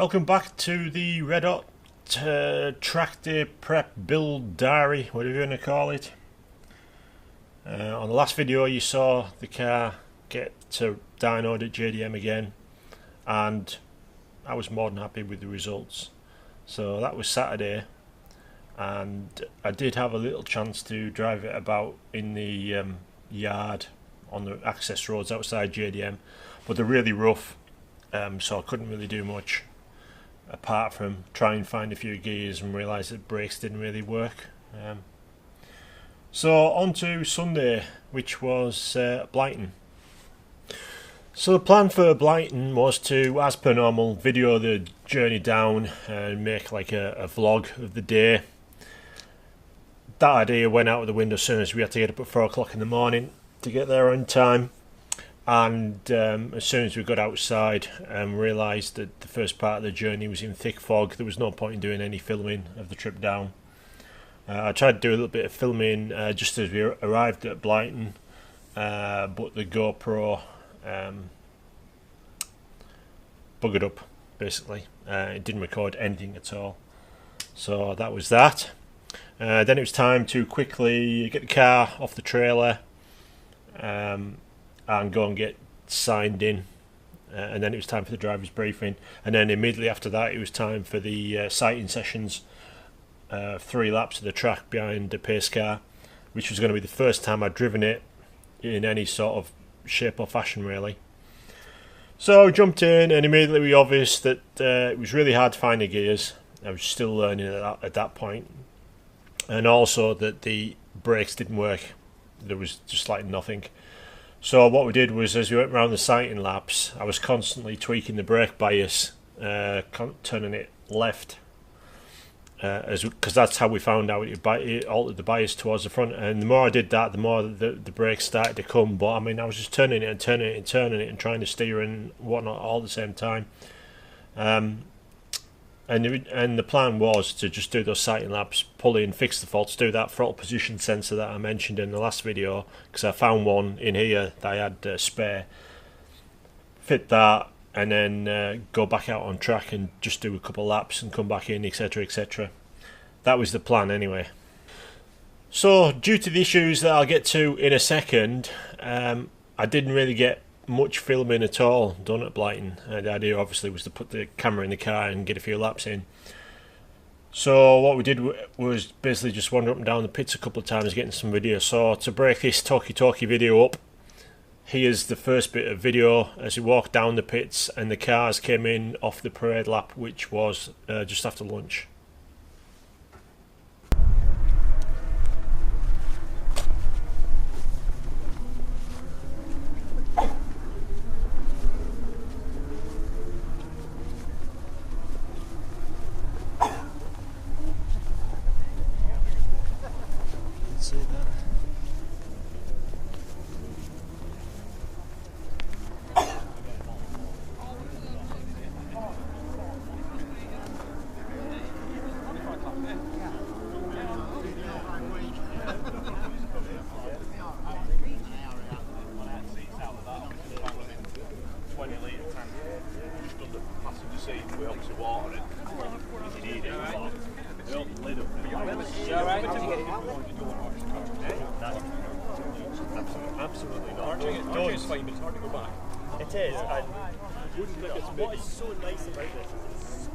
Welcome back to the Red Hot Trackday Prep build diary, whatever you want to call it. On the last video you saw the car get dynoed at JDM again, and I was more than happy with the results. So that was Saturday, and I did have a little chance to drive it about in the yard on the access roads outside JDM, but they're really rough, so I couldn't really do much apart from try and find a few gears and realise that brakes didn't really work. So on to Sunday, which was Blyton. So the plan for Blyton was to, as per normal, video the journey down and make like a vlog of the day. That idea went out of the window as soon as we had to get up at 4 o'clock in the morning to get there on time. And as soon as we got outside and realised that the first part of the journey was in thick fog, there was no point in doing any filming of the trip down. I tried to do a little bit of filming just as we arrived at Blyton, but the GoPro buggered up, basically. It didn't record anything at all. So that was that. Then it was time to quickly get the car off the trailer and go and get signed in, and then it was time for the driver's briefing, and then immediately after that it was time for the sighting sessions, 3 laps of the track behind the pace car, which was going to be the first time I'd driven it in any sort of shape or fashion really. So I jumped in, and immediately we obvious that it was really hard to find the gears. I was still learning at that point, and also that the brakes didn't work. There was just like nothing. So what we did was, as we went around the sighting laps, I was constantly tweaking the brake bias, turning it left, because that's how we found out it altered the bias towards the front. And the more I did that, the more the brakes started to come. But I mean, I was just turning it and turning it and turning it and trying to steer and whatnot all at the same time. And the plan was to just do those sighting laps, pull in, fix the faults, do that throttle position sensor that I mentioned in the last video, because I found one in here that I had spare, fit that, and then go back out on track and just do a couple laps and come back in, etc, etc. That was the plan anyway. So due to the issues that I'll get to in a second, I didn't really get much filming at all done at Blyton. The idea obviously was to put the camera in the car and get a few laps in. So what we did was basically just wander up and down the pits a couple of times getting some video. So to break this talkie video up, here's the first bit of video as we walked down the pits and the cars came in off the parade lap, which was just after lunch. See that? Absolutely not. It's fine, but it's hard to go back. It is. What is so nice about this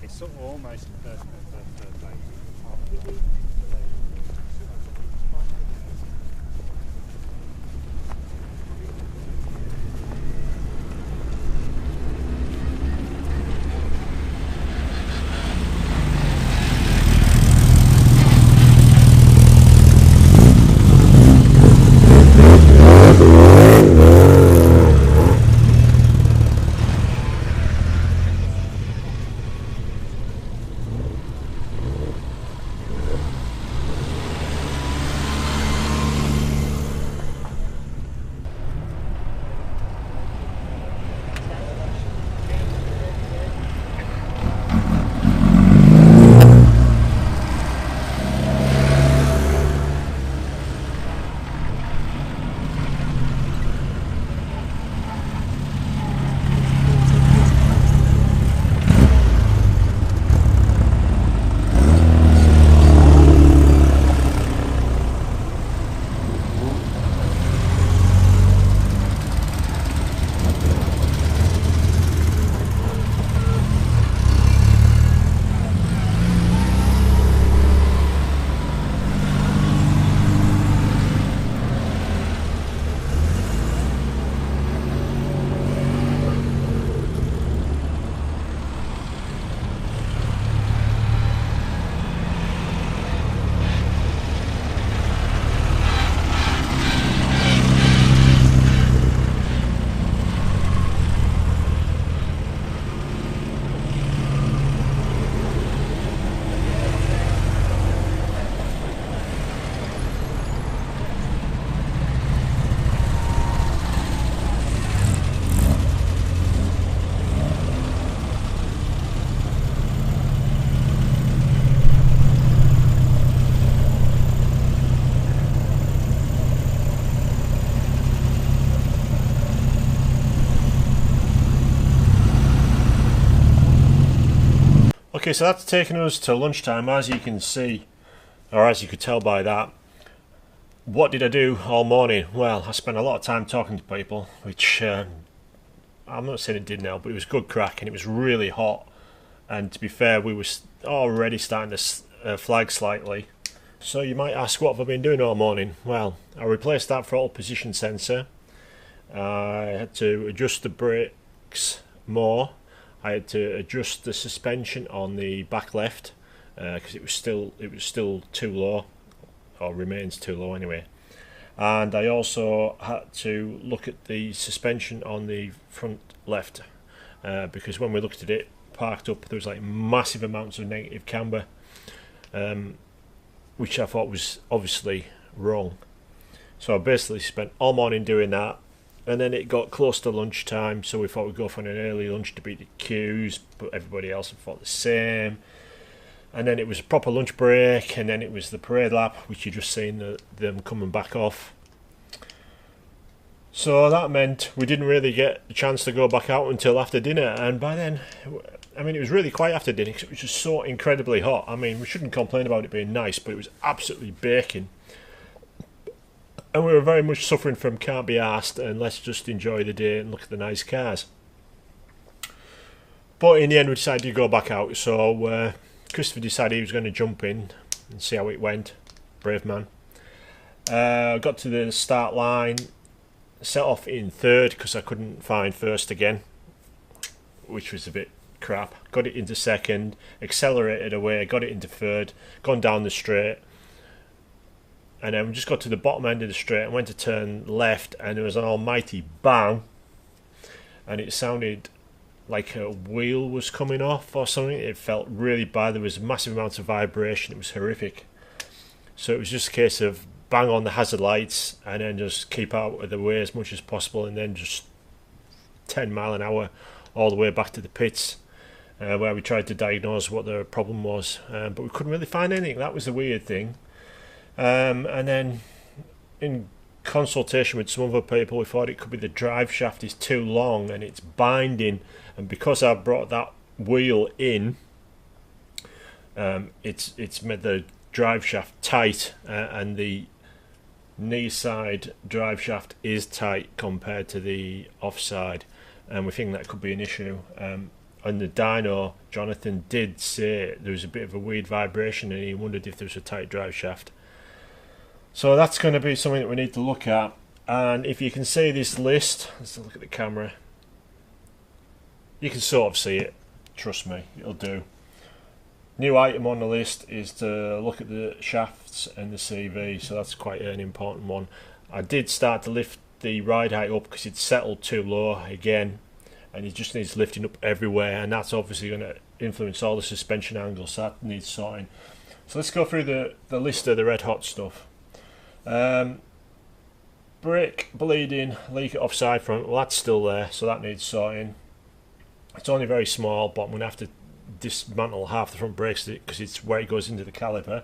is sort of almost Okay, so that's taken us to lunchtime, as you can see, or as you could tell by that. What did I do all morning? Well, I spent a lot of time talking to people, which I'm not saying it did now, but it was good crack and it was really hot. And to be fair, we were already starting to flag slightly. So you might ask, what have I been doing all morning? Well, I replaced that throttle position sensor. I had to adjust the brakes more. I had to adjust the suspension on the back left because it was still too low, or remains too low anyway. And I also had to look at the suspension on the front left because when we looked at it parked up, there was like massive amounts of negative camber, which I thought was obviously wrong. So I basically spent all morning doing that. And then it got close to lunchtime, so we thought we'd go for an early lunch to beat the queues, but everybody else had thought the same. And then it was a proper lunch break, and then it was the parade lap, which you just seen them coming back off. So that meant we didn't really get a chance to go back out until after dinner, and by then, I mean, it was really quiet after dinner because it was just so incredibly hot. I mean, we shouldn't complain about it being nice, but it was absolutely baking. And we were very much suffering from can't be arsed and let's just enjoy the day and look at the nice cars. But in the end we decided to go back out, so Christopher decided he was going to jump in and see how it went. Brave man. Got to the start line, set off in third because I couldn't find first again, which was a bit crap. Got it into second, accelerated away, got it into third, gone down the straight. And then we just got to the bottom end of the straight and went to turn left, and there was an almighty bang, and it sounded like a wheel was coming off or something. It felt really bad. There was massive amounts of vibration. It was horrific. So it was just a case of bang on the hazard lights and then just keep out of the way as much as possible, and then just 10 mile an hour all the way back to the pits, where we tried to diagnose what the problem was, but we couldn't really find anything. That was the weird thing. And then in consultation with some other people, we thought it could be the drive shaft is too long and it's binding, and because I brought that wheel in, it's made the drive shaft tight, and the knee side drive shaft is tight compared to the offside, and we think that could be an issue. On the dyno, Jonathan did say there was a bit of a weird vibration and he wondered if there was a tight drive shaft. So that's going to be something that we need to look at. And if you can see this list, let's look at the camera. You can sort of see it. Trust me, it'll do. New item on the list is to look at the shafts and the CV, so that's quite an important one. I did start to lift the ride height up because it's settled too low again, and it just needs lifting up everywhere, and that's obviously going to influence all the suspension angles, so that needs sorting. So let's go through the list of the red hot stuff. Brake bleeding, leak at offside front, well that's still there, so that needs sorting. It's only very small, but I'm going to have to dismantle half the front brakes because it's where it goes into the caliper.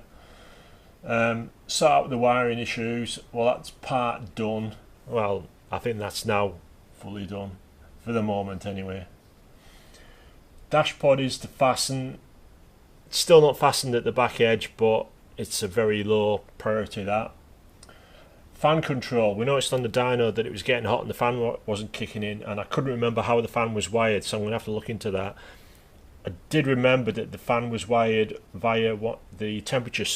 Sort out the wiring issues, well that's part done. Well, I think that's now fully done, for the moment anyway. Dashboard is to fasten. It's still not fastened at the back edge, but it's a very low priority, that. Fan control, we noticed on the dyno that it was getting hot and the fan wasn't kicking in, and I couldn't remember how the fan was wired, so I'm going to have to look into that. I did remember that the fan was wired via the temperature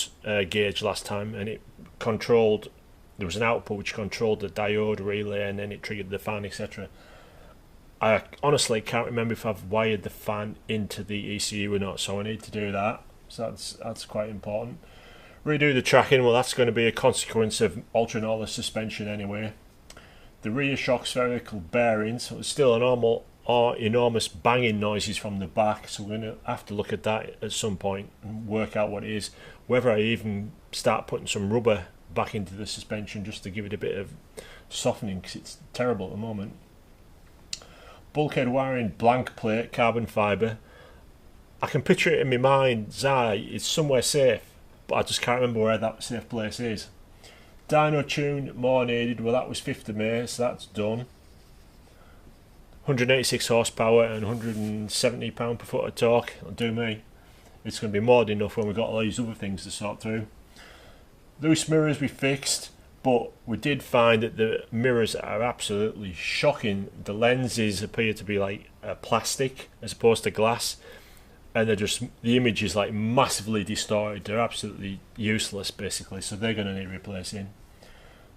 gauge last time, and it controlled, there was an output which controlled the diode relay and then it triggered the fan, etc. I honestly can't remember if I've wired the fan into the ECU or not, so I need to do that, so that's quite important. Redo the tracking, well that's going to be a consequence of altering all the suspension anyway. The rear shock spherical bearings, so it's still enormous banging noises from the back, so we're going to have to look at that at some point and work out what it is. Whether I even start putting some rubber back into the suspension just to give it a bit of softening, because it's terrible at the moment. Bulkhead wiring, blank plate, carbon fibre. I can picture it in my mind's eye, it's somewhere safe, but I just can't remember where that safe place is. Dyno tune, more needed, well that was 5th of May, so that's done. 186 horsepower and 170 pound per foot of torque, that'll do me. it's going to be more than enough when we've got all these other things to sort through. Loose mirrors we fixed, but we did find that the mirrors are absolutely shocking. The lenses appear to be like plastic as opposed to glass, and they're just, the image is like massively distorted. They're absolutely useless basically, so they're going to need replacing.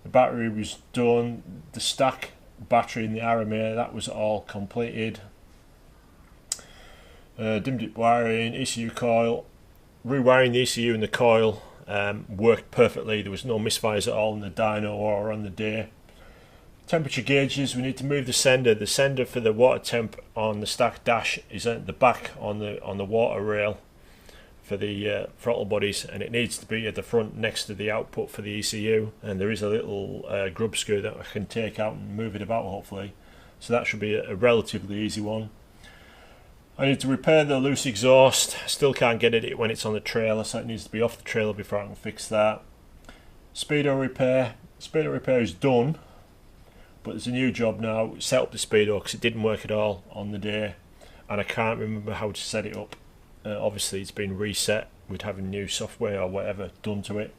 The battery was done, the stack battery in the RMA, that was all completed. Dim dip wiring, ECU coil, rewiring the ECU and the coil worked perfectly. There was no misfires at all in the dyno or on the day. Temperature gauges, we need to move the sender. The sender for the water temp on the stack dash is at the back on the water rail for the throttle bodies, and it needs to be at the front next to the output for the ECU, and there is a little grub screw that I can take out and move it about hopefully, so that should be a relatively easy one. I need to repair the loose exhaust. Still can't get it when it's on the trailer, so it needs to be off the trailer before I can fix that. Speedo repair. Speedo repair is done, but there's a new job now. Set up the speedo because it didn't work at all on the day, and I can't remember how to set it up. Obviously it's been reset with having new software or whatever done to it.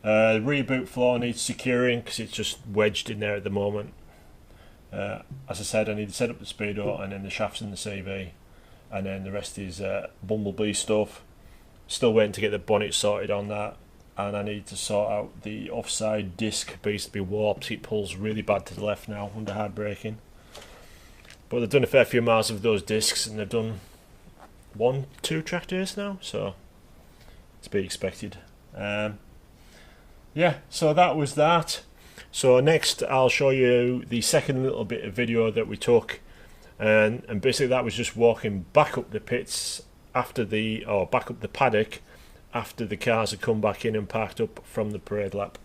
The rear boot floor needs securing because it's just wedged in there at the moment. As I said, I need to set up the speedo and then the shafts and the CV, and then the rest is bumblebee stuff. Still waiting to get the bonnet sorted on that, and I need to sort out the offside disc. It used to be warped, it pulls really bad to the left now under hard braking. But they've done a fair few miles of those discs, and they've done 1-2 track days now, so it's to be expected. Yeah, so that was that. So next I'll show you the second little bit of video that we took, and basically that was just walking back up the pits after back up the paddock after the cars had come back in and parked up from the parade lap.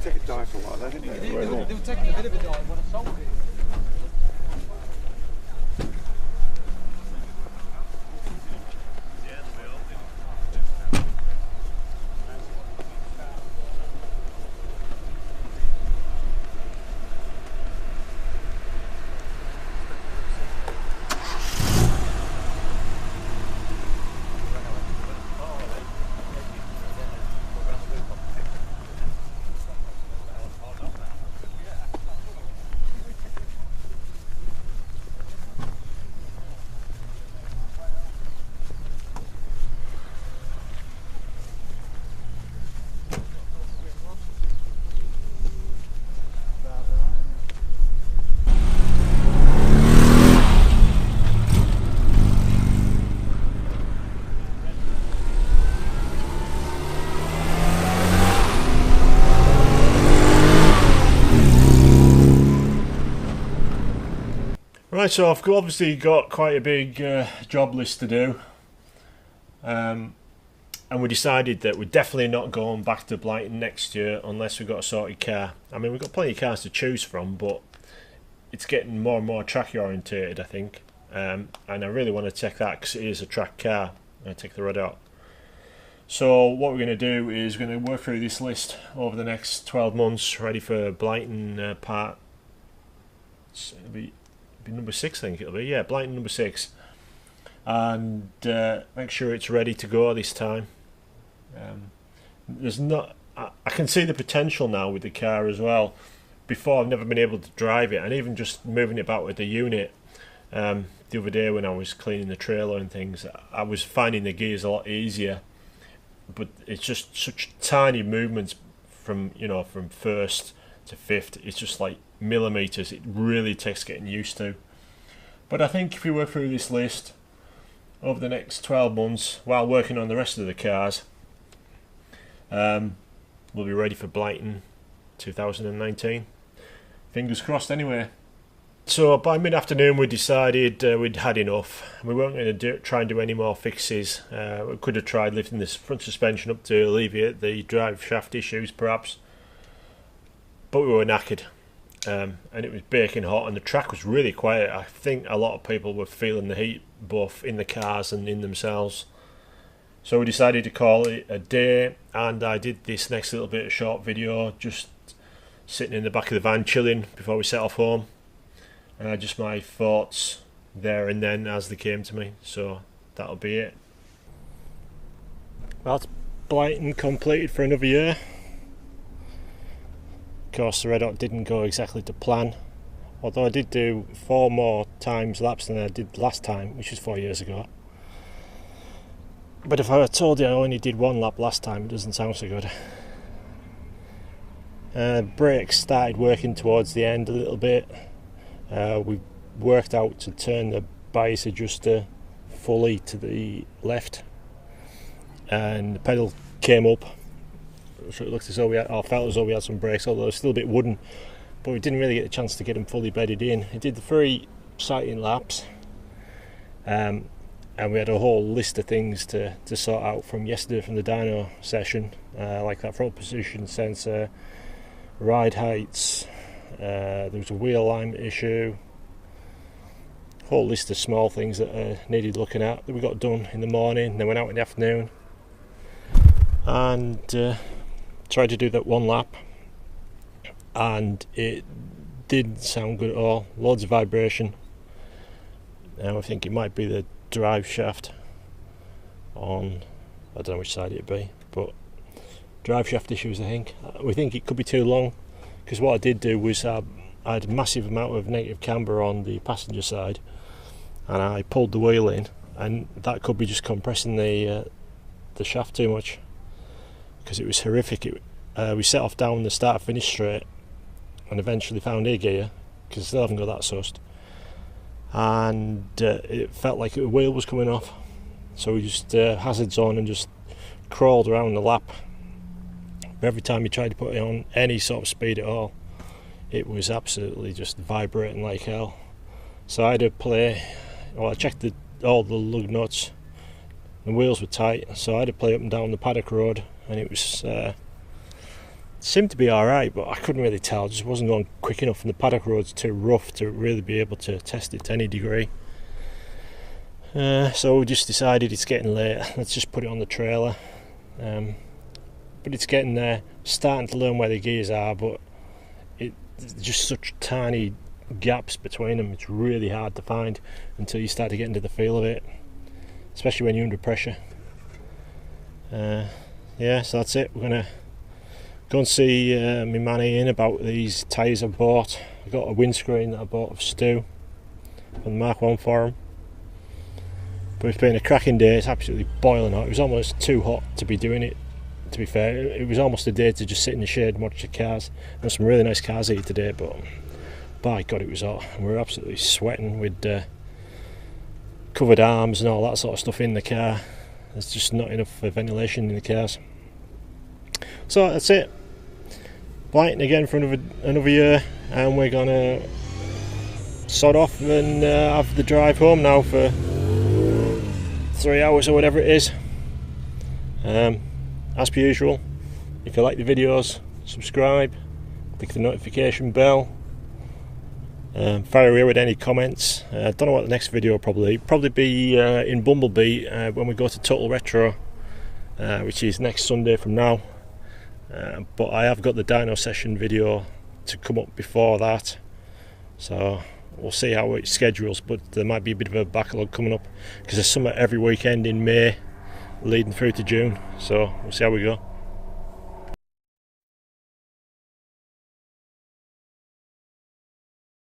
Take a dive for a while, didn't they? They were taking a bit of a dive when I sold it. Right, so I've obviously got quite a big job list to do, and we decided that we're definitely not going back to Blyton next year unless we've got a sorted car. I mean, we've got plenty of cars to choose from, but it's getting more and more track orientated, I think, and I really want to take that because it is a track car. I take the red out. So what we're going to do is we're going to work through this list over the next 12 months, ready for Blyton part. It'll be number 6, I think it'll be. Yeah, Blyton number 6. and make sure it's ready to go this time. I can see the potential now with the car as well. Before, I've never been able to drive it, and even just moving it about with the unit. The other day when I was cleaning the trailer and things, I was finding the gears a lot easier, but it's just such tiny movements from first to fifth. It's just like millimeters. It really takes getting used to. But I think if we work through this list over the next 12 months while working on the rest of the cars, we'll be ready for Blyton 2019. Fingers crossed anyway. So by mid-afternoon we decided we'd had enough. We weren't going to try and do any more fixes. We could have tried lifting this front suspension up to alleviate the drive shaft issues perhaps, but we were knackered, and it was baking hot and the track was really quiet. I think a lot of people were feeling the heat both in the cars and in themselves. So we decided to call it a day, and I did this next little bit of short video just sitting in the back of the van chilling before we set off home. Just my thoughts there and then as they came to me. So that'll be it. Well, it's Blyton completed for another year. Of course, the red hot didn't go exactly to plan, although I did do 4 more times laps than I did last time, which was 4 years ago. But if I told you I only did 1 lap last time, it doesn't sound so good. Brakes started working towards the end a little bit. We worked out to turn the bias adjuster fully to the left, and the pedal came up, so it looked as though felt as though we had some brakes, although it was still a bit wooden, but we didn't really get a chance to get them fully bedded in. It did the 3 sighting laps, and we had a whole list of things to sort out from yesterday from the dyno session, like that front position sensor, ride heights, there was a wheel alignment issue, whole list of small things that needed looking at that we got done in the morning. Then went out in the afternoon and tried to do that 1 lap, and it didn't sound good at all. Loads of vibration. I think it might be the drive shaft on, I don't know which side it'd be, but drive shaft issues I think. We think it could be too long, because what I did do was I had a massive amount of negative camber on the passenger side, and I pulled the wheel in, and that could be just compressing the shaft too much, because it was horrific. We set off down the start finish straight and eventually found A gear, because I still haven't got that sussed, and it felt like the wheel was coming off, so we just hazards on and just crawled around the lap. Every time you tried to put it on any sort of speed at all, it was absolutely just vibrating like hell. So I had to I checked all the lug nuts, the wheels were tight, so I had to play up and down the paddock road, and it was seemed to be alright, but I couldn't really tell. It just wasn't going quick enough, and the paddock road's too rough to really be able to test it to any degree. So we just decided it's getting late, let's just put it on the trailer. But it's getting there, starting to learn where the gears are, but it's just such tiny gaps between them. It's really hard to find until you start to get into the feel of it, especially when you're under pressure. Yeah, so that's it. We're going to go and see my man Ian about these tyres I've bought. I've got a windscreen that I bought of Stu from the Mark 1 forum. But it's been a cracking day. It's absolutely boiling hot. It was almost too hot to be doing it, to be fair. It was almost a day to just sit in the shade and watch the cars. There's some really nice cars here today, but by God it was hot. And we were absolutely sweating with covered arms and all that sort of stuff in the car. There's just not enough ventilation in the cars. So that's it. Blyton again for another year, and we're gonna sod off and have the drive home now for 3 hours or whatever it is. As per usual, if you like the videos, subscribe, click the notification bell, fire away with any comments. I don't know what the next video will probably be in Bumblebee when we go to Total Retro, which is next Sunday from now. But I have got the dyno session video to come up before that, so we'll see how it schedules, but there might be a bit of a backlog coming up because there's summer every weekend in May leading through to June, so we'll see how we go.